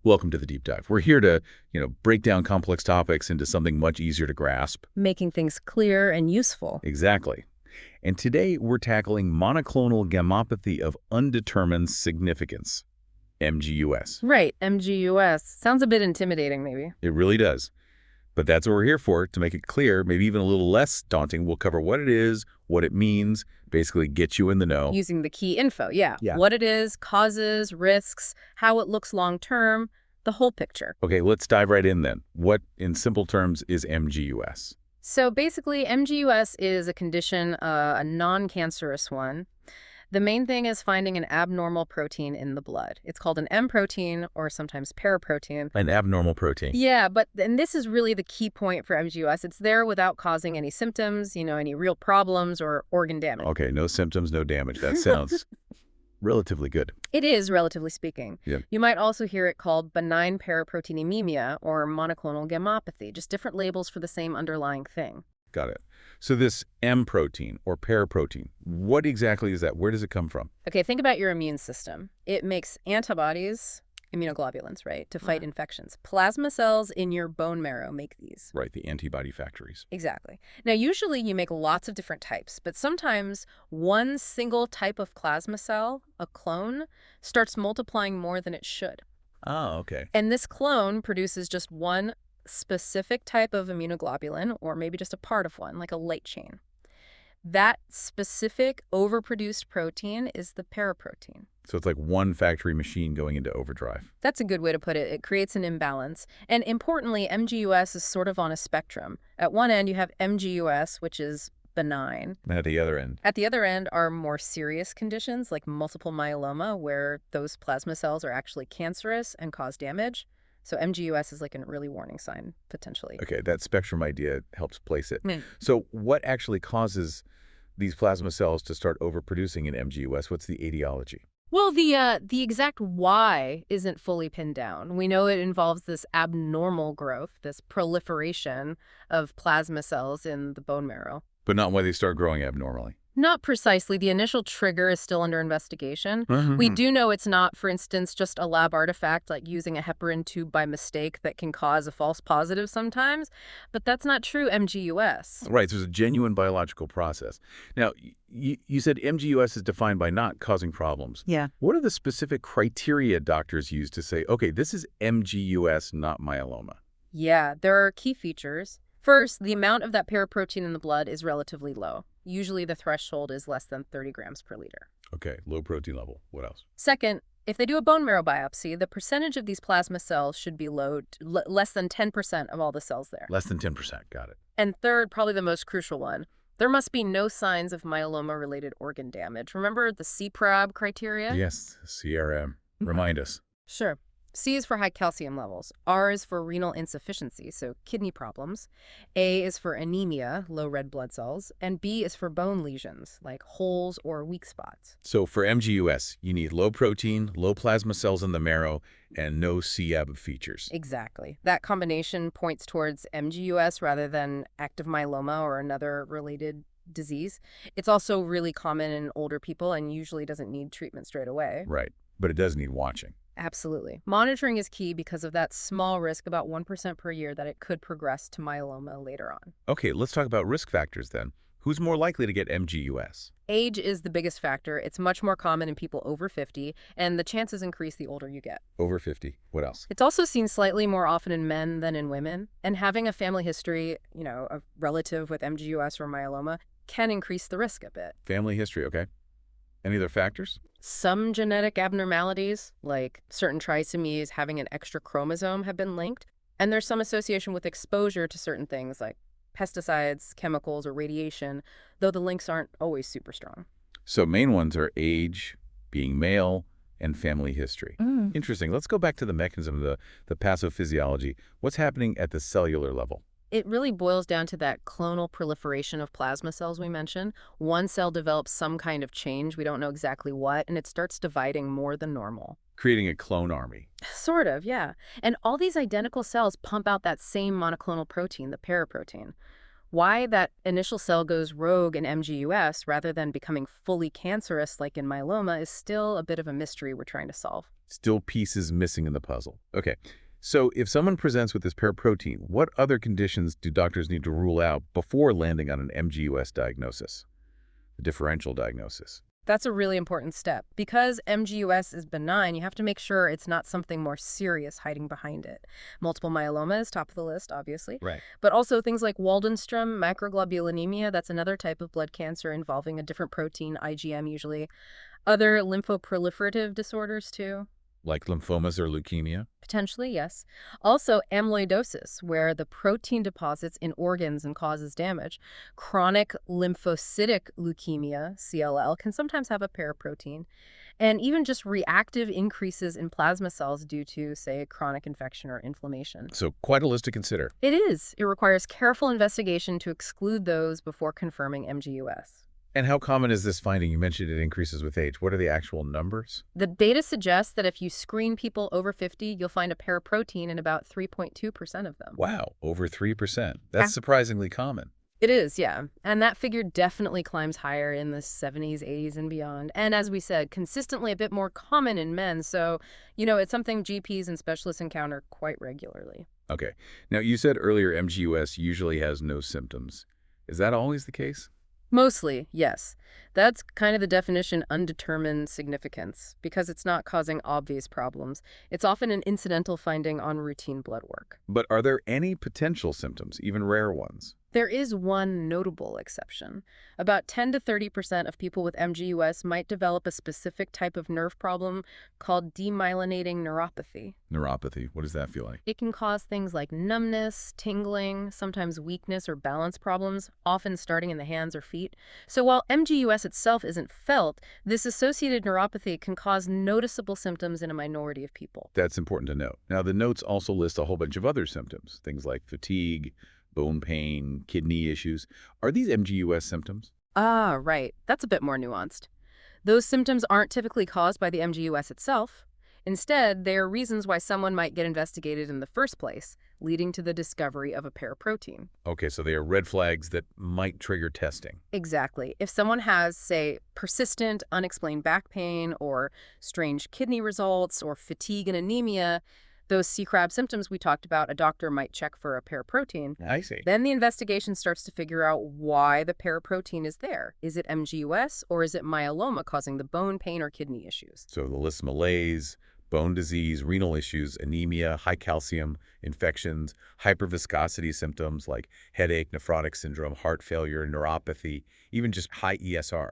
Welcome to the deep dive. We're here to, break down complex topics into something much easier to grasp. Making things clear and useful. Exactly. And today we're tackling monoclonal gammopathy of undetermined significance, MGUS. Right, MGUS. Sounds a bit intimidating, maybe. It really does. But that's what we're here for, to make it clear, maybe even a little less daunting. We'll cover what it is, what it means, basically get you in the know. Using the key info, yeah. Yeah. What it is, causes, risks, how it looks long-term, the whole picture. Okay, let's dive right in then. What, in simple terms, is MGUS? So basically, MGUS is a condition, a non-cancerous one. The main thing is finding an abnormal protein in the blood. It's called an M protein or sometimes paraprotein. An abnormal protein. Yeah, and this is really the key point for MGUS. It's there without causing any symptoms, any real problems or organ damage. Okay, no symptoms, no damage. That sounds relatively good. It is, relatively speaking. Yeah. You might also hear it called benign paraproteinemia or monoclonal gammopathy, just different labels for the same underlying thing. Got it. So this M protein or paraprotein, what exactly is that? Where does it come from? Okay, think about your immune system. It makes antibodies, immunoglobulins, right, to fight infections. Plasma cells in your bone marrow make these. Right, the antibody factories. Exactly. Now, usually you make lots of different types, but sometimes one single type of plasma cell, a clone, starts multiplying more than it should. Oh, okay. And this clone produces just one specific type of immunoglobulin, or maybe just a part of one, like a light chain. That specific overproduced protein is the paraprotein. So it's like one factory machine going into overdrive. That's a good way to put it. It creates an imbalance. And importantly, MGUS is sort of on a spectrum. At one end, you have MGUS, which is benign. And at the other end? At the other end are more serious conditions like multiple myeloma, where those plasma cells are actually cancerous and cause damage. So MGUS is like an early warning sign, potentially. Okay, that spectrum idea helps place it. So what actually causes these plasma cells to start overproducing in MGUS? What's the etiology? Well, the exact why isn't fully pinned down. We know it involves this abnormal growth, this proliferation of plasma cells in the bone marrow. But not why they start growing abnormally. Not precisely. The initial trigger is still under investigation. We do know it's not, for instance, just a lab artifact like using a heparin tube by mistake that can cause a false positive sometimes, but that's not true MGUS. Right, so it's a genuine biological process. Now, you said MGUS is defined by not causing problems. Yeah. What are the specific criteria doctors use to say, okay, this is MGUS, not myeloma? Yeah, there are key features. First, the amount of that paraprotein in the blood is relatively low. Usually the threshold is less than 30 grams per liter. Okay, low protein level. What else? Second, if they do a bone marrow biopsy, the percentage of these plasma cells should be less than 10% of all the cells there. Less than 10%. Got it. And third, probably the most crucial one, there must be no signs of myeloma-related organ damage. Remember the CPRAB criteria? Yes, CRM. Remind us. Sure. C is for high calcium levels. R is for renal insufficiency, so kidney problems. A is for anemia, low red blood cells. And B is for bone lesions, like holes or weak spots. So for MGUS, you need low protein, low plasma cells in the marrow, and no CAB features. Exactly. That combination points towards MGUS rather than active myeloma or another related disease. It's also really common in older people and usually doesn't need treatment straight away. Right, but it does need watching. Absolutely. Monitoring is key because of that small risk, about 1% per year, that it could progress to myeloma later on. Okay, let's talk about risk factors then. Who's more likely to get MGUS? Age is the biggest factor. It's much more common in people over 50, and the chances increase the older you get. Over 50. What else? It's also seen slightly more often in men than in women, and having a family history, a relative with MGUS or myeloma, can increase the risk a bit. Family history, okay. Any other factors? Some genetic abnormalities, like certain trisomies having an extra chromosome, have been linked, and there's some association with exposure to certain things like pesticides, chemicals, or radiation, though the links aren't always super strong. So main ones are age, being male, and family history. Interesting. Let's go back to the mechanism, the pathophysiology. What's happening at the cellular level? It really boils down to that clonal proliferation of plasma cells we mentioned. One cell develops some kind of change, we don't know exactly what, and it starts dividing more than normal. Creating a clone army. Sort of, yeah. And all these identical cells pump out that same monoclonal protein, the paraprotein. Why that initial cell goes rogue in MGUS rather than becoming fully cancerous like in myeloma is still a bit of a mystery we're trying to solve. Still pieces missing in the puzzle. Okay, so if someone presents with this paraprotein, what other conditions do doctors need to rule out before landing on an MGUS diagnosis, a differential diagnosis? That's a really important step. Because MGUS is benign, you have to make sure it's not something more serious hiding behind it. Multiple myeloma is top of the list, obviously. Right. But also things like Waldenstrom, microglobulinemia, that's another type of blood cancer involving a different protein, IgM usually. Other lymphoproliferative disorders, too. Like lymphomas or leukemia? Potentially, yes. Also, amyloidosis, where the protein deposits in organs and causes damage. Chronic lymphocytic leukemia, CLL, can sometimes have a paraprotein. And even just reactive increases in plasma cells due to, say, chronic infection or inflammation. So quite a list to consider. It is. It requires careful investigation to exclude those before confirming MGUS. And how common is this finding? You mentioned it increases with age. What are the actual numbers? The data suggests that if you screen people over 50, you'll find a paraprotein in about 3.2% of them. Wow, over 3%. That's surprisingly common. It is, yeah. And that figure definitely climbs higher in the 70s, 80s, and beyond. And as we said, consistently a bit more common in men. So, it's something GPs and specialists encounter quite regularly. Okay. Now, you said earlier MGUS usually has no symptoms. Is that always the case? Mostly, yes. That's kind of the definition undetermined significance, because it's not causing obvious problems. It's often an incidental finding on routine blood work. But are there any potential symptoms, even rare ones? There is one notable exception. About 10 to 30% of people with MGUS might develop a specific type of nerve problem called demyelinating neuropathy. Neuropathy, what does that feel like? It can cause things like numbness, tingling, sometimes weakness or balance problems, often starting in the hands or feet. So while MGUS itself isn't felt, this associated neuropathy can cause noticeable symptoms in a minority of people. That's important to note. Now, the notes also list a whole bunch of other symptoms, things like fatigue, bone pain, kidney issues. Are these MGUS symptoms? Ah, right. That's a bit more nuanced. Those symptoms aren't typically caused by the MGUS itself. Instead, they are reasons why someone might get investigated in the first place, leading to the discovery of a paraprotein. Okay, so they are red flags that might trigger testing. Exactly. If someone has, say, persistent, unexplained back pain or strange kidney results or fatigue and anemia, those CRAB symptoms we talked about, a doctor might check for a paraprotein. I see. Then the investigation starts to figure out why the paraprotein is there. Is it MGUS or is it myeloma causing the bone pain or kidney issues? So the list: malaise, bone disease, renal issues, anemia, high calcium, infections, hyperviscosity symptoms like headache, nephrotic syndrome, heart failure, neuropathy, even just high ESR.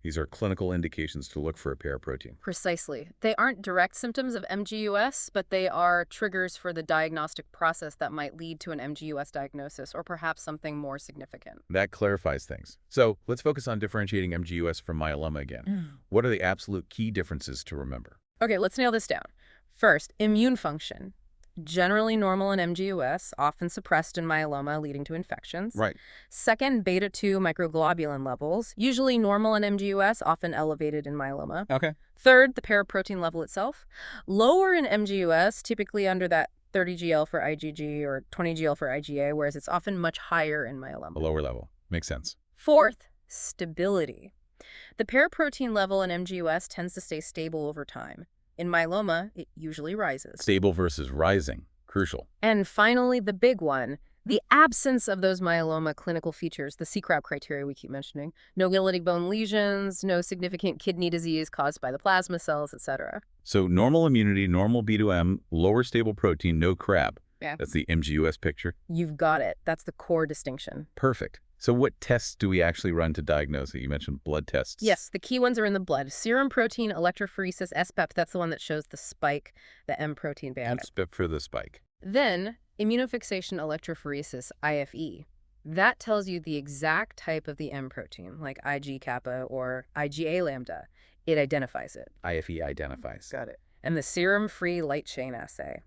These are clinical indications to look for a paraprotein. Precisely. They aren't direct symptoms of MGUS, but they are triggers for the diagnostic process that might lead to an MGUS diagnosis or perhaps something more significant. That clarifies things. So let's focus on differentiating MGUS from myeloma again. What are the absolute key differences to remember? Okay, let's nail this down. First, immune function. Generally normal in MGUS, often suppressed in myeloma, leading to infections. Right. Second, beta-2 microglobulin levels, usually normal in MGUS, often elevated in myeloma. Okay. Third, the paraprotein level itself. Lower in MGUS, typically under that 30 GL for IgG or 20 GL for IgA, whereas it's often much higher in myeloma. A lower level. Makes sense. Fourth, stability. The paraprotein level in MGUS tends to stay stable over time. In myeloma, it usually rises. Stable versus rising. Crucial. And finally, the big one, the absence of those myeloma clinical features, the CRAB criteria we keep mentioning. No lytic bone lesions, no significant kidney disease caused by the plasma cells, etc. So normal immunity, normal B2M, lower stable protein, no crab. Yeah. That's the MGUS picture. You've got it. That's the core distinction. Perfect. So what tests do we actually run to diagnose it? You mentioned blood tests. Yes, the key ones are in the blood. Serum protein electrophoresis SPEP, that's the one that shows the spike, the M protein band. SPEP for the spike. Then, immunofixation electrophoresis, IFE. That tells you the exact type of the M protein, like Ig kappa or IgA lambda. It identifies it. IFE identifies. Got it. And the serum-free light chain assay.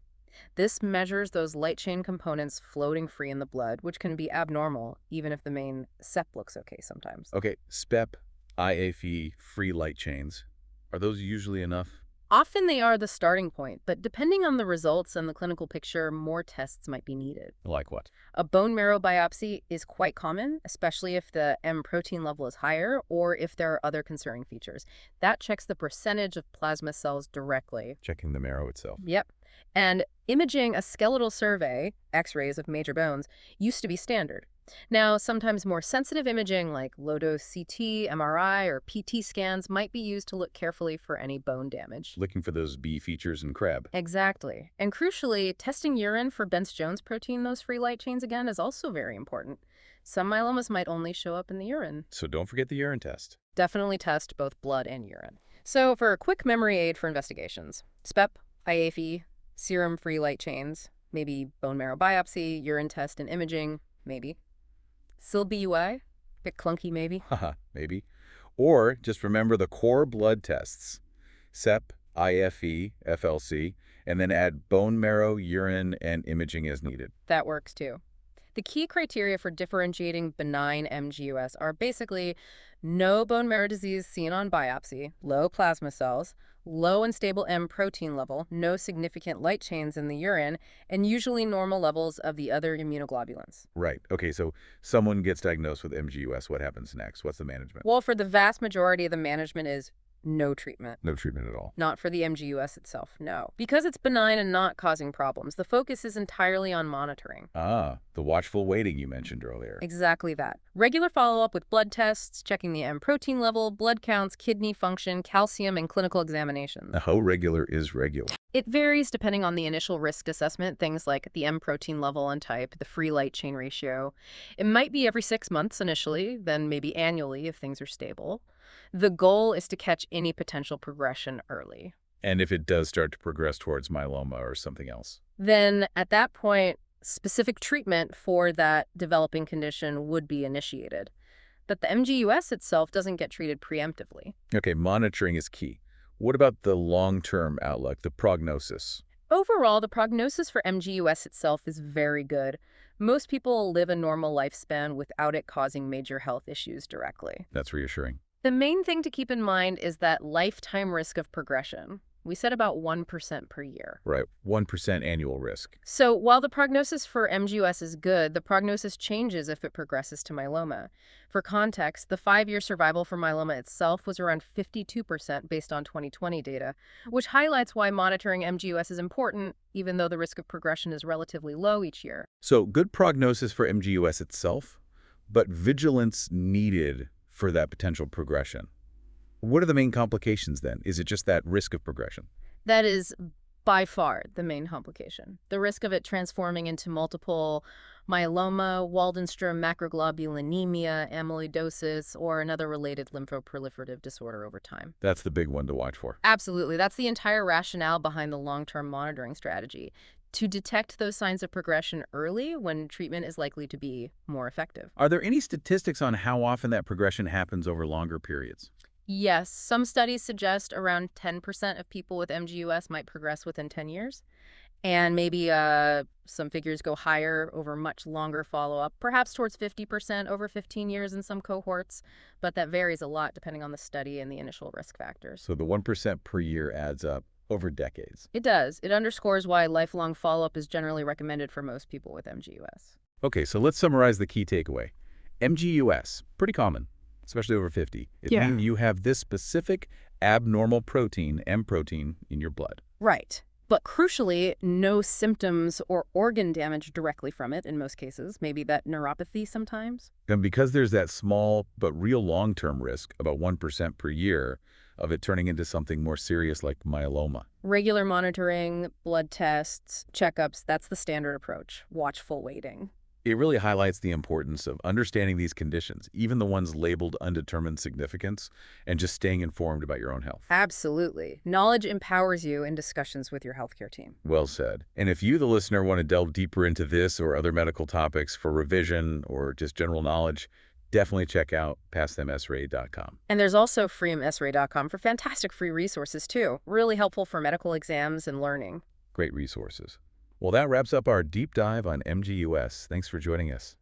This measures those light chain components floating free in the blood, which can be abnormal, even if the main SEP looks okay sometimes. Okay, SPEP, IFE, free light chains. Are those usually enough? Often they are the starting point, but depending on the results and the clinical picture, more tests might be needed. Like what? A bone marrow biopsy is quite common, especially if the M protein level is higher or if there are other concerning features. That checks the percentage of plasma cells directly. Checking the marrow itself. Yep. And imaging a skeletal survey, x-rays of major bones, used to be standard. Now, sometimes more sensitive imaging like low-dose CT, MRI, or PT scans might be used to look carefully for any bone damage. Looking for those B features in crab. Exactly. And crucially, testing urine for Bence-Jones protein, those free light chains again, is also very important. Some myelomas might only show up in the urine. So don't forget the urine test. Definitely test both blood and urine. So for a quick memory aid for investigations, SPEP, IAFE, serum free light chains, maybe bone marrow biopsy, urine test and imaging, maybe. SIL-BUI, bit clunky maybe. Haha, maybe. Or just remember the core blood tests. SEP, IFE, FLC, and then add bone marrow, urine, and imaging as needed. That works too. The key criteria for differentiating benign MGUS are basically no bone marrow disease seen on biopsy, low plasma cells, low and stable M protein level, no significant light chains in the urine, and usually normal levels of the other immunoglobulins. Right. Okay, so someone gets diagnosed with MGUS. What happens next? What's the management? Well, for the vast majority of the management is no treatment. No treatment at all. Not for the MGUS itself, no. Because it's benign and not causing problems, the focus is entirely on monitoring. Ah, the watchful waiting you mentioned earlier. Exactly that. Regular follow-up with blood tests, checking the M protein level, blood counts, kidney function, calcium, and clinical examinations. How regular is regular? It varies depending on the initial risk assessment, things like the M protein level and type, the free light chain ratio. It might be every 6 months initially, then maybe annually if things are stable. The goal is to catch any potential progression early. And if it does start to progress towards myeloma or something else? Then at that point, specific treatment for that developing condition would be initiated. But the MGUS itself doesn't get treated preemptively. Okay, monitoring is key. What about the long-term outlook, the prognosis? Overall, the prognosis for MGUS itself is very good. Most people live a normal lifespan without it causing major health issues directly. That's reassuring. The main thing to keep in mind is that lifetime risk of progression. We said about 1% per year. Right, 1% annual risk. So while the prognosis for MGUS is good, the prognosis changes if it progresses to myeloma. For context, the 5-year survival for myeloma itself was around 52% based on 2020 data, which highlights why monitoring MGUS is important, even though the risk of progression is relatively low each year. So good prognosis for MGUS itself, but vigilance needed for that potential progression. What are the main complications then? Is it just that risk of progression? That is by far the main complication. The risk of it transforming into multiple myeloma, Waldenstrom macroglobulinemia, amyloidosis, or another related lymphoproliferative disorder over time. That's the big one to watch for. Absolutely. That's the entire rationale behind the long-term monitoring strategy, to detect those signs of progression early when treatment is likely to be more effective. Are there any statistics on how often that progression happens over longer periods? Yes, some studies suggest around 10% of people with MGUS might progress within 10 years. And maybe some figures go higher over much longer follow-up, perhaps towards 50% over 15 years in some cohorts. But that varies a lot depending on the study and the initial risk factors. So the 1% per year adds up over decades. It does. It underscores why lifelong follow-up is generally recommended for most people with MGUS. Okay, so let's summarize the key takeaway. MGUS, pretty common, especially over 50. It means you have this specific abnormal protein, M protein, in your blood. Right. But crucially, no symptoms or organ damage directly from it in most cases. Maybe that neuropathy sometimes. And because there's that small but real long-term risk, about 1% per year, of it turning into something more serious like myeloma. Regular monitoring, blood tests, checkups, that's the standard approach. Watchful waiting. It really highlights the importance of understanding these conditions, even the ones labeled undetermined significance, and just staying informed about your own health. Absolutely. Knowledge empowers you in discussions with your healthcare team. Well said. And if you, the listener, want to delve deeper into this or other medical topics for revision or just general knowledge, definitely check out PastMSRA.com. And there's also freemsra.com for fantastic free resources too. Really helpful for medical exams and learning. Great resources. Well, that wraps up our deep dive on MGUS. Thanks for joining us.